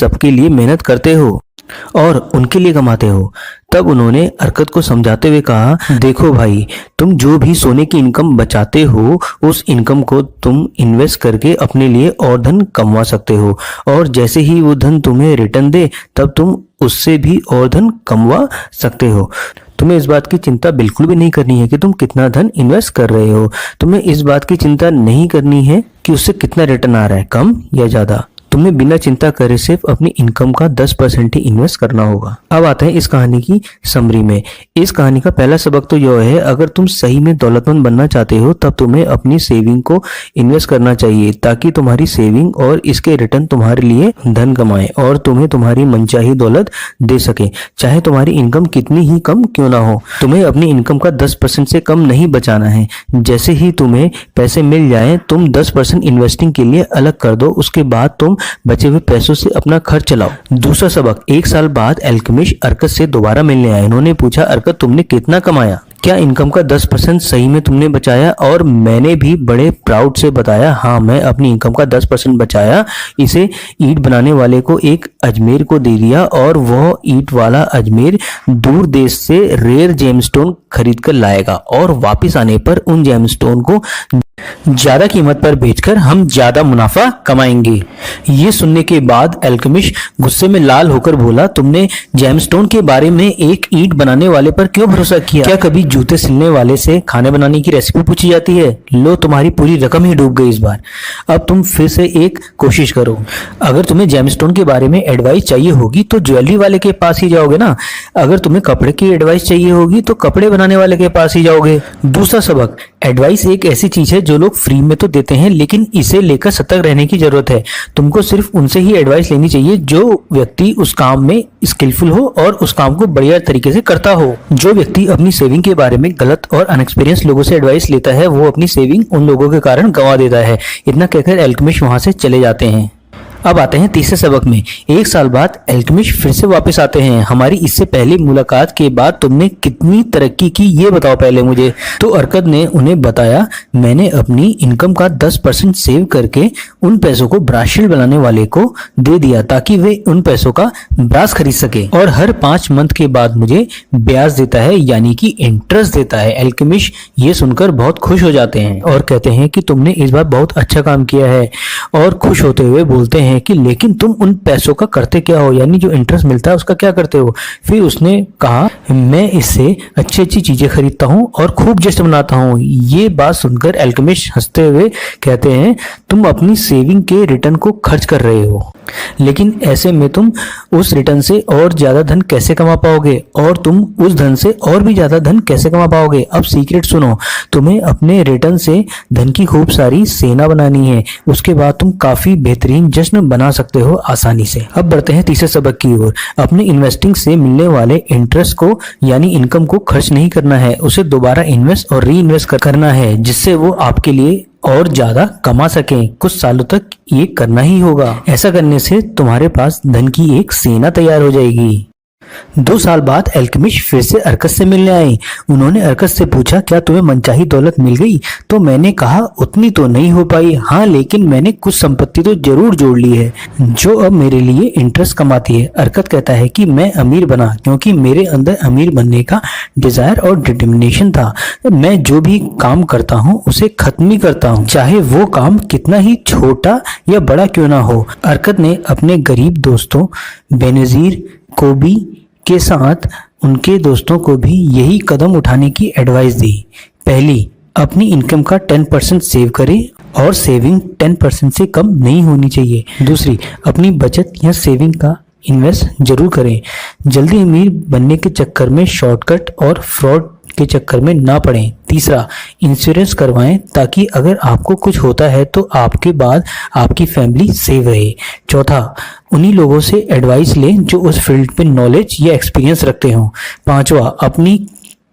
सबके लिए मेहनत करते हो और उनके लिए कमाते हो। तब उन्होंने अरकत को समझाते हुए कहा, देखो भाई, तुम जो भी सोने की इनकम बचाते हो उस इनकम को तुम इन्वेस्ट करके अपने लिए और धन कमवा सकते हो, और जैसे ही वो धन तुम्हें रिटर्न दे तब तुम उससे भी और धन कमवा सकते हो। तुम्हें इस बात की चिंता बिल्कुल भी नहीं करनी है कि तुम कितना धन इन्वेस्ट कर रहे हो। तुम्हें इस बात की चिंता नहीं करनी है कि उससे कितना रिटर्न आ रहा है, कम या ज्यादा। तुम्हें बिना चिंता करे सिर्फ अपनी इनकम का 10% ही इन्वेस्ट करना होगा। अब आते हैं इस कहानी की समरी में। इस कहानी का पहला सबक तो यह है, अगर तुम सही में दौलतमंद बनना चाहते हो तब तुम्हें अपनी सेविंग को इन्वेस्ट करना चाहिए, ताकि तुम्हारी सेविंग और इसके रिटर्न तुम्हारे लिए धन कमाए और तुम्हें तुम्हारी मनचाही दौलत दे सके, चाहे तुम्हारी इनकम कितनी ही कम क्यों ना हो। तुम्हें अपनी इनकम का 10% से कम नहीं बचाना है। जैसे ही तुम्हें पैसे मिल जाए तुम 10% इन्वेस्टिंग के लिए अलग कर दो, उसके बाद तुम बचे हुए पैसों से अपना खर्च चलाओ। दूसरा सबक, 1 साल बाद अल्केमिस्ट अरकत से दोबारा मिलने आए। उन्होंने पूछा, अरकत तुमने कितना कमाया? क्या इनकम का 10% सही में तुमने बचाया? और मैंने भी बड़े प्राउड से बताया, हाँ मैं अपनी इनकम का 10% बचाया, इसे ईंट बनाने वाले को एक अजमेर को दे दिया और वह ईंट वाला अजमेर दूर देश से रेयर जेमस्टोन खरीद कर लाएगा और वापस आने पर उन जेमस्टोन को ज्यादा कीमत पर बेचकर हम ज्यादा मुनाफा कमाएंगे। ये सुनने के बाद अल्केमिस्ट गुस्से में लाल होकर बोला, तुमने जेमस्टोन के बारे में एक ईंट बनाने वाले पर क्यों भरोसा किया? क्या कभी जूते सिलने वाले से खाने बनाने की रेसिपी पूछी जाती है? लो, तुम्हारी पूरी रकम ही डूब गई इस बार। अब तुम फिर से एक कोशिश करो। अगर तुम्हें जेमस्टोन के बारे में एडवाइस चाहिए होगी तो ज्वेलरी वाले के पास ही जाओगे ना। अगर तुम्हें कपड़े की एडवाइस चाहिए होगी तो कपड़े बनाने वाले के पास ही जाओगे। दूसरा सबक, एडवाइस एक ऐसी चीज है जो लोग फ्री में तो देते हैं, लेकिन इसे लेकर सतर्क रहने की जरूरत है। तुमको सिर्फ उनसे ही एडवाइस लेनी चाहिए जो व्यक्ति उस काम में स्किलफुल हो और उस काम को बढ़िया तरीके से करता हो। जो व्यक्ति अपनी सेविंग के बारे में गलत और अनएक्सपीरियंस लोगों से एडवाइस लेता है वो अपनी सेविंग उन लोगों के कारण गंवा देता है। इतना कहकर अल्केमिस्ट वहां से चले जाते हैं। अब आते हैं तीसरे सबक में। 1 साल बाद अल्केमिस्ट फिर से वापस आते हैं। हमारी इससे पहली मुलाकात के बाद तुमने कितनी तरक्की की ये बताओ पहले मुझे। तो अरकत ने उन्हें बताया, मैंने अपनी इनकम का 10% सेव करके उन पैसों को ब्रास शील्ड बनाने वाले को दे दिया ताकि वे उन पैसों का ब्रास खरीद सके, और हर 5 मंथ के बाद मुझे ब्याज देता है, यानी कि इंटरेस्ट देता है। अल्केमिस्ट ये सुनकर बहुत खुश हो जाते हैं और कहते हैं कि तुमने इस बार बहुत अच्छा काम किया है, और खुश होते हुए बोलते हैं कि लेकिन तुम उन पैसों का करते क्या हो, यानी जो इंटरेस्ट मिलता है उसका क्या करते हो? फिर उसने कहा, मैं इससे अच्छी अच्छी चीजें खरीदता हूँ और खूब जश्न मनाता हूँ। ये बात सुनकर अल्केमिस्ट हंसते हुए कहते हैं, तुम अपनी सेविंग के रिटर्न को खर्च कर रहे हो, लेकिन ऐसे में तुम उस रिटर्न से और ज्यादा धन कैसे कमा पाओगे, और तुम उस धन से और भी ज्यादा धन कैसे कमा पाओगे? अब सीक्रेट सुनो, तुम्हें अपने रिटर्न से धन की खूब सारी सेना बनानी है, उसके बाद तुम काफी बेहतरीन जश्न बना सकते हो आसानी से। अब बढ़ते हैं तीसरे सबक की ओर। अपने इन्वेस्टिंग से मिलने वाले इंटरेस्ट को यानी इनकम को खर्च नहीं करना है, उसे दोबारा इन्वेस्ट और री इन्वेस्ट करना है, जिससे वो आपके लिए और ज्यादा कमा सकें। कुछ सालों तक ये करना ही होगा। ऐसा करने से तुम्हारे पास धन की एक सेना तैयार हो जाएगी। 2 साल बाद अल्केमिस्ट फिर से अरकत से मिलने आए। उन्होंने अरकत से पूछा, क्या तुम्हें मनचाही दौलत मिल गई? तो मैंने कहा, उतनी तो नहीं हो पाई, हाँ लेकिन मैंने कुछ संपत्ति तो जरूर जोड़ ली है जो अब मेरे लिए इंटरेस्ट कमाती है। अरकत कहता है कि मैं अमीर बना क्योंकि मेरे अंदर अमीर बनने का डिजायर और डिटर्मिनेशन था। मैं जो भी काम करता हूँ उसे खत्म ही करता हूँ, चाहे वो काम कितना ही छोटा या बड़ा क्यों ना हो। अरकत ने अपने गरीब दोस्तों बेनजीर कोबी के साथ उनके दोस्तों को भी यही कदम उठाने की एडवाइस दी। पहली, अपनी इनकम का 10% सेव करें और सेविंग 10% से कम नहीं होनी चाहिए। दूसरी, अपनी बचत या सेविंग का इन्वेस्ट जरूर करें। जल्दी अमीर बनने के चक्कर में शॉर्टकट और फ्रॉड के चक्कर में ना पड़ें। तीसरा, इंश्योरेंस करवाएं ताकि अगर आपको कुछ होता है तो आपके बाद आपकी फैमिली सेव रहे। चौथा, उन्हीं लोगों से एडवाइस लें जो उस फील्ड पे नॉलेज या एक्सपीरियंस रखते हों। पांचवा, अपनी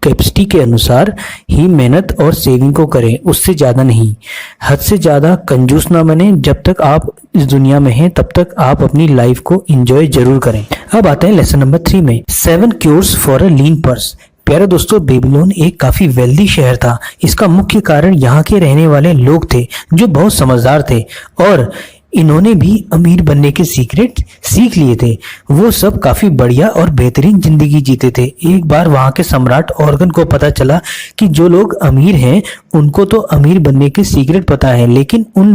कैपेसिटी के अनुसार ही मेहनत और सेविंग को करें, उससे ज्यादा नहीं। हद से ज्यादा कंजूस ना बने। जब तक आप इस दुनिया में हैं तब तक आप अपनी लाइफ को एंजॉय जरूर करें। अब आते हैं लेसन नंबर 3 में, 7 cures for a lean purse. प्यारे दोस्तों, बेबीलोन एक काफी वेल्दी शहर था। इसका मुख्य कारण यहाँ के रहने वाले लोग थे जो बहुत समझदार थे और इन्होंने भी अमीर बनने के सीक्रेट सीख लिए थे। वो सब काफी बढ़िया और बेहतरीन जिंदगी जीते थे। एक बार वहां के सम्राट ऑर्गन को पता चला कि जो लोग अमीर हैं उनको तो अमीर बनने के सीक्रेट पता है, लेकिन उन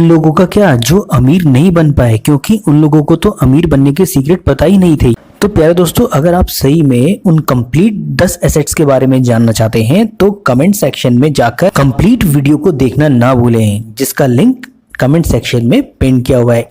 लोगों का क्या जो अमीर नहीं बन पाए, क्योंकि उन लोगों को तो अमीर बनने के सीक्रेट पता ही नहीं थे। तो प्यारे दोस्तों, अगर आप सही में उन कंप्लीट 10 एसेट्स के बारे में जानना चाहते हैं तो कमेंट सेक्शन में जाकर कंप्लीट वीडियो को देखना ना भूलें, जिसका लिंक कमेंट सेक्शन में पिन किया हुआ है।